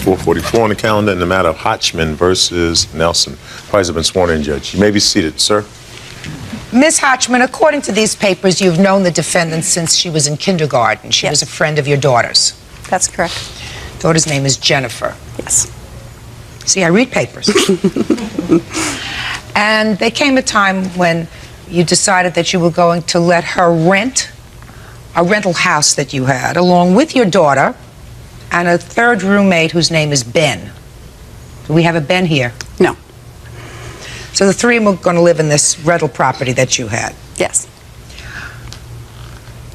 444 on the calendar in the matter of Hotchman versus Nelson. Parties have been sworn in, Judge. You may be seated, sir. Ms. Hotchman, according to these papers, you've known the defendant since she was in kindergarten. She was a friend of your daughter's. That's correct. Daughter's name is Jennifer. Yes. See, I read papers. And there came a time when you decided that you were going to let her rent a rental house that you had, along with your daughter and a third roommate whose name is Ben. Do we have a Ben here? No. So the three of them were going to live in this rental property that you had. Yes.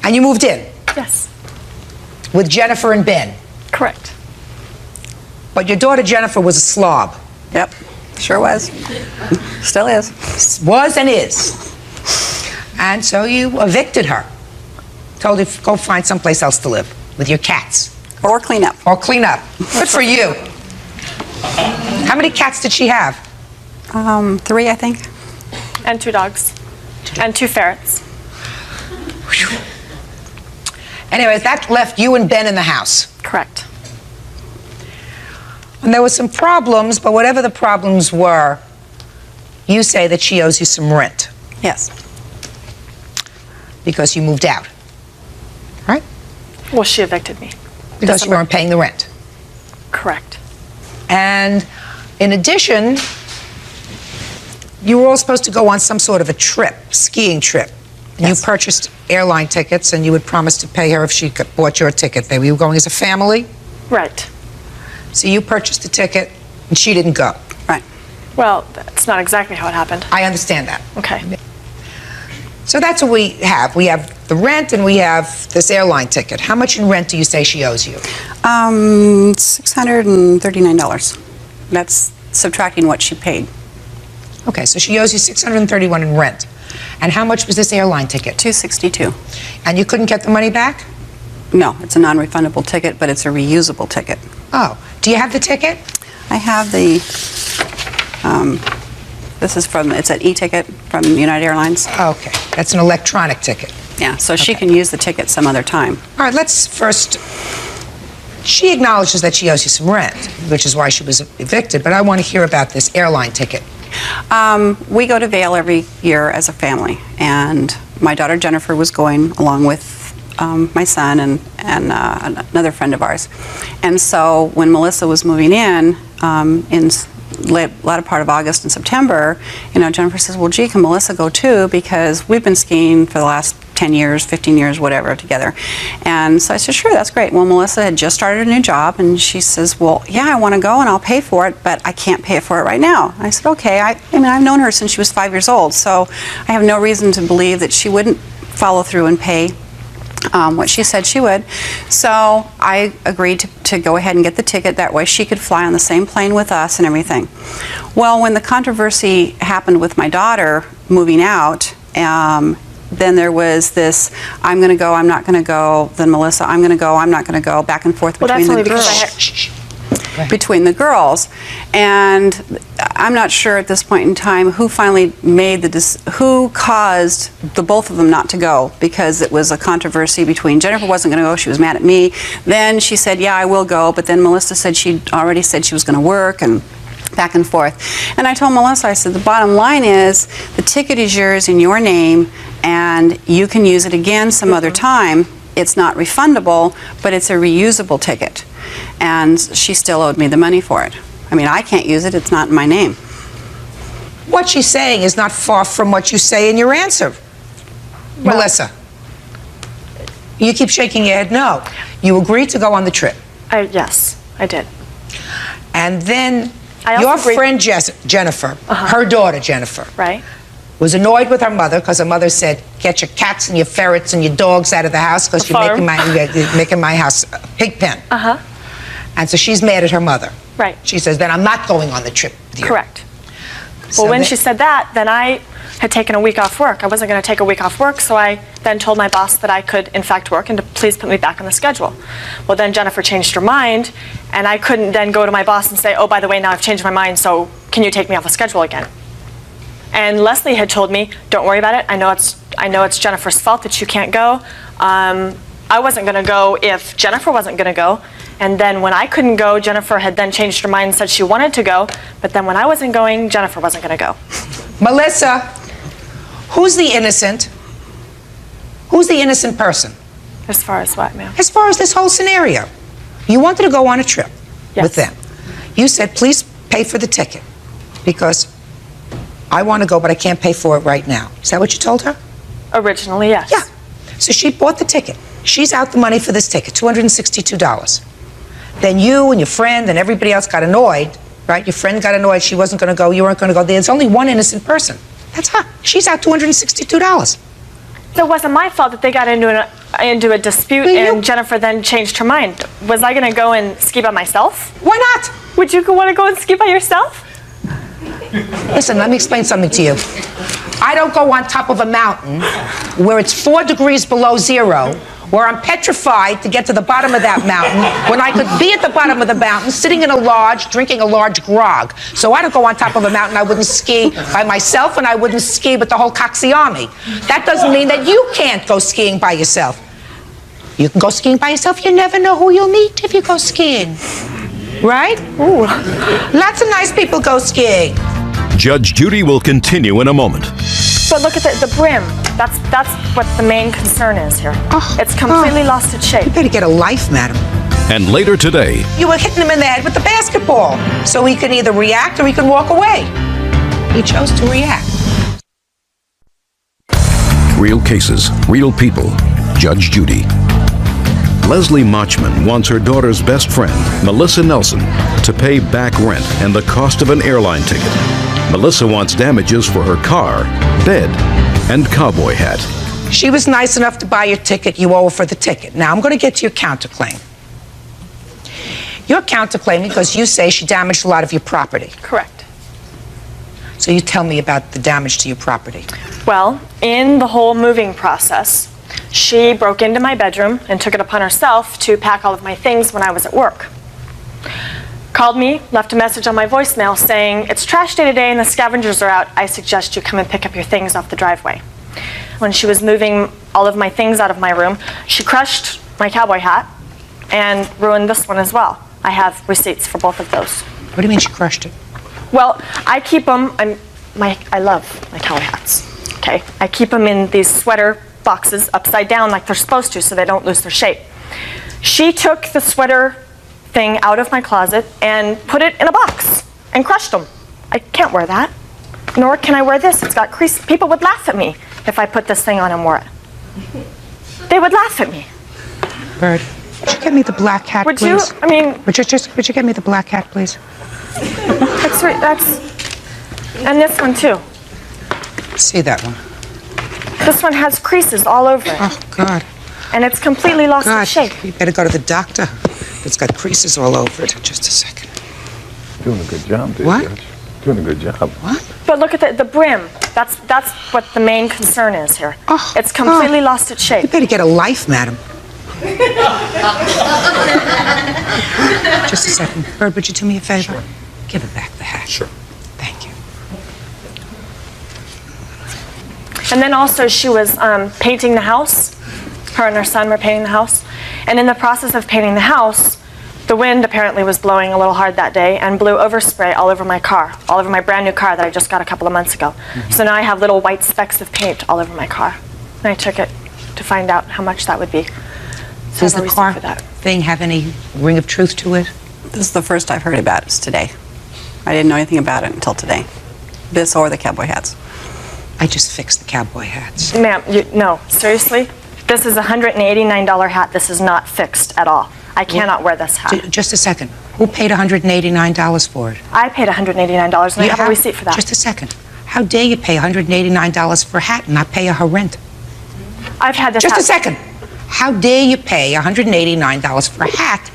And you moved in Yes. with Jennifer and Ben. Correct. But your daughter Jennifer was a slob. Yep. Sure was. Still is. Was and is. And so you evicted her. Told her to go find someplace else to live with your cats. Or clean up. Or clean up. Good for you. How many cats did she have? 3, I think. And 2 dogs. And 2 ferrets. Anyway, that left you and Ben in the house. Correct. And there were some problems, but whatever the problems were, you say that she owes you some rent Yes. because you moved out, right? Well, she evicted me. Because you weren't paying the rent. Correct. And in addition, you were all supposed to go on some sort of a trip, skiing trip. And Yes. you purchased airline tickets, and you would promise to pay her if she bought your ticket. They were going as a family, Right. so you purchased a ticket, and she didn't go. Right. Well, that's not exactly how it happened. I understand that. Okay. So that's what we have. We have the rent, and we have this airline ticket. How much in rent do you say she owes you? $639. That's subtracting what she paid. Okay, so she owes you $631 in rent. And how much was this airline ticket? $262. And you couldn't get the money back? No, it's a non-refundable ticket, but it's a reusable ticket. Oh, do you have the ticket? I have the, this is from, it's an e-ticket from United Airlines. Okay, that's an electronic ticket. Yeah, so she Okay. can use the ticket some other time. All right, let's first, she acknowledges that she owes you some rent, which is why she was evicted, but I want to hear about this airline ticket. We go to Vail every year as a family, and my daughter Jennifer was going along with my son and another friend of ours. And so when Melissa was moving in latter part of August and September, Jennifer says, well, gee, can Melissa go too? Because we've been skiing for the last 10 years, 15 years, whatever, together. And so I said, sure, that's great. Well, Melissa had just started a new job, and she says, well, yeah, I want to go, and I'll pay for it, but I can't pay for it right now. I said, okay. I mean, I've known her since she was 5 years old, so I have no reason to believe that she wouldn't follow through and pay what she said she would. So I agreed to go ahead and get the ticket. That way she could fly on the same plane with us and everything. Well, when the controversy happened with my daughter moving out, then there was this, I'm going to go, I'm not going to go, then Melissa, I'm going to go, I'm not going to go, back and forth between the girls. Between the girls. And I'm not sure at this point in time who finally made who caused the both of them not to go, because it was a controversy between Jennifer wasn't going to go, she was mad at me. Then she said, yeah, I will go, but then Melissa said she'd already said she was going to work, and back and forth. And I told Melissa, I said, the bottom line is the ticket is yours in your name, and you can use it again some other time. It's not refundable, but it's a reusable ticket. And she still owed me the money for it. I mean, I can't use it, it's not in my name. What she's saying is not far from what you say in your answer, Melissa. You keep shaking your head no. You agreed to go on the trip. Yes, I did. And then I also your agreed- friend Jennifer, her daughter Jennifer, Right. was annoyed with her mother because her mother said, get your cats and your ferrets and your dogs out of the house because The you're farm. making my house a pig pen. Uh-huh. And so she's mad at her mother. Right. She says, then I'm not going on the trip with you. Correct. So Well, when then- she said that, then I had taken a week off work. I wasn't going to take a week off work, so I then told my boss that I could, in fact, work and to please put me back on the schedule. Well, then Jennifer changed her mind, and I couldn't then go to my boss and say, oh, by the way, now I've changed my mind, so can you take me off the schedule again? And Leslie had told me, don't worry about it. I know it's Jennifer's fault that you can't go. I wasn't going to go if Jennifer wasn't going to go. And then when I couldn't go, Jennifer had then changed her mind and said she wanted to go. But then when I wasn't going, Jennifer wasn't going to go. Melissa, who's the innocent? Who's the innocent person? As far as what, ma'am? As far as this whole scenario, you wanted to go on a trip with them. You said, please pay for the ticket because I want to go, but I can't pay for it right now. Is that what you told her? Originally, yes. Yeah. So she bought the ticket. She's out the money for this ticket, $262. Then you and your friend and everybody else got annoyed, right? Your friend got annoyed. She wasn't going to go. You weren't going to go. There's only one innocent person. That's her. She's out $262. So it wasn't my fault that they got into a dispute and Jennifer then changed her mind. Was I going to go and ski by myself? Why not? Would you want to go and ski by yourself? Listen, let me explain something to you. I don't go on top of a mountain where it's 4 degrees below zero, where I'm petrified to get to the bottom of that mountain, when I could be at the bottom of the mountain, sitting in a lodge, drinking a large grog. So I don't go on top of a mountain. I wouldn't ski by myself, and I wouldn't ski with the whole Coxie Army. That doesn't mean that you can't go skiing by yourself. You can go skiing by yourself. You never know who you'll meet if you go skiing. Right? Ooh. Lots of nice people go skiing. Judge Judy will continue in a moment. But look at the brim. That's what the main concern is here. It's completely lost its shape. You better get a life, madam. And later today, You were hitting him in the head with the basketball, so he can either react or he can walk away. He chose to react. real cases, real people. Judge Judy. Leslie Machman wants her daughter's best friend, Melissa Nelson, to pay back rent and the cost of an airline ticket. Melissa wants damages for her car, bed, and cowboy hat. She was nice enough to buy your ticket. You owe her for the ticket. Now, I'm going to get to your counterclaim. You're counterclaiming because you say she damaged a lot of your property. Correct. So you tell me about the damage to your property. Well, in the whole moving process, she broke into my bedroom and took it upon herself to pack all of my things when I was at work. Called me, left a message on my voicemail saying, "It's trash day today and the scavengers are out. I suggest you come and pick up your things off the driveway." When she was moving all of my things out of my room, she crushed my cowboy hat and ruined this one as well. I have receipts for both of those. What do you mean she crushed it? Well, I keep them, I love my cowboy hats, okay? I keep them in these sweater boxes upside down like they're supposed to so they don't lose their shape. She took the sweater thing out of my closet and put it in a box and crushed them. I can't wear that, nor can I wear this. It's got creases. People would laugh at me if I put this thing on and wore it. They would laugh at me. Bird, would you get me the black hat, Would please? you? I mean, Would you get me the black hat, please? that's, and this one too. See that one? This one has creases all over it. Oh, God. And it's completely lost God, its shape. you better go to the doctor. It's got creases all over it. Just a second. Doing a good job there, What? Judge. Doing a good job. What? But look at the brim. That's what the main concern is here. Oh, It's completely God. lost its shape. You better get a life, madam. Just a second. Bird, would you do me a favor? Sure. Give her back the hat. Sure. Thank you. And then also she was painting the house. Her and her son were painting the house. And in the process of painting the house, the wind apparently was blowing a little hard that day and blew overspray all over my car, all over my brand new car that I just got a couple of months ago. So now I have little white specks of paint all over my car. And I took it to find out how much that would be. So Does I have a the receipt car for that. thing have any ring of truth to it? This is the first I've heard about it today. I didn't know anything about it until today. This or the cowboy hats. I just fixed the cowboy hats. Ma'am, no, seriously? This is a $189 hat. This is not fixed at all. I cannot wear this hat. Just a second. Who paid $189 for it? I paid $189 and I have a receipt for that. Just a second. How dare you pay $189 for a hat and not pay her rent? I've had this Just hat. a second. How dare you pay $189 for a hat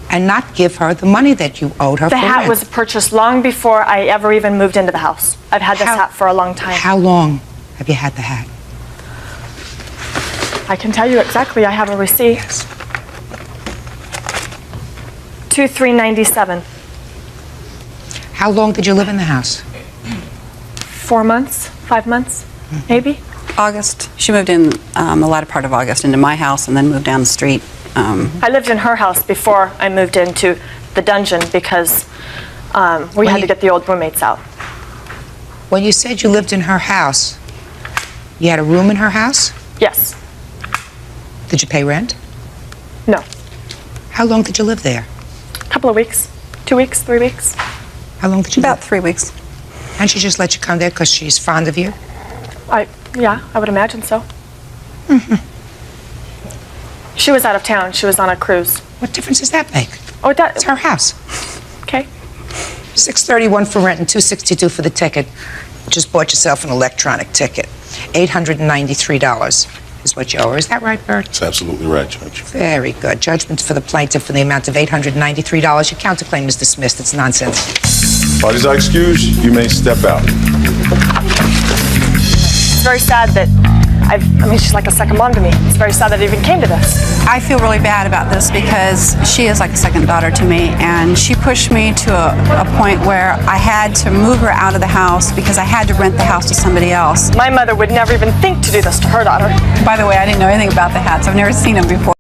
and not give her the money that you owed her The for hat rent? was purchased long before I ever even moved into the house. I've had this hat for a long time. How long have you had the hat? I can tell you exactly. I have a receipt. Yes. 2397. How long did you live in the house? 4 months, 5 months, maybe. August. She moved in the latter part of August into my house and then moved down the street I lived in her house before I moved into the dungeon because we had to get the old roommates out. When you said you lived in her house, you had a room in her house? Yes. Did you pay rent? No. How long did you live there? A couple of weeks. 2 weeks, 3 weeks. How long did you About live? 3 weeks. And she just let you come there because she's fond of you? Yeah, I would imagine so. She was out of town. She was on a cruise. What difference does that make? Oh, It's her house. Okay. $631 for rent and $262 for the ticket. Just bought yourself an electronic ticket. $893 is what you owe her. Is that right, Bert? That's absolutely right, Judge. Very good. Judgment for the plaintiff in the amount of $893. Your counterclaim is dismissed. It's nonsense. Parties are excused. You may step out. It's very sad that I mean, she's like a second mom to me. It's very sad that it even came to this. I feel really bad about this because she is like a second daughter to me, and she pushed me to a point where I had to move her out of the house because I had to rent the house to somebody else. My mother would never even think to do this to her daughter. By the way, I didn't know anything about the hats. I've never seen them before.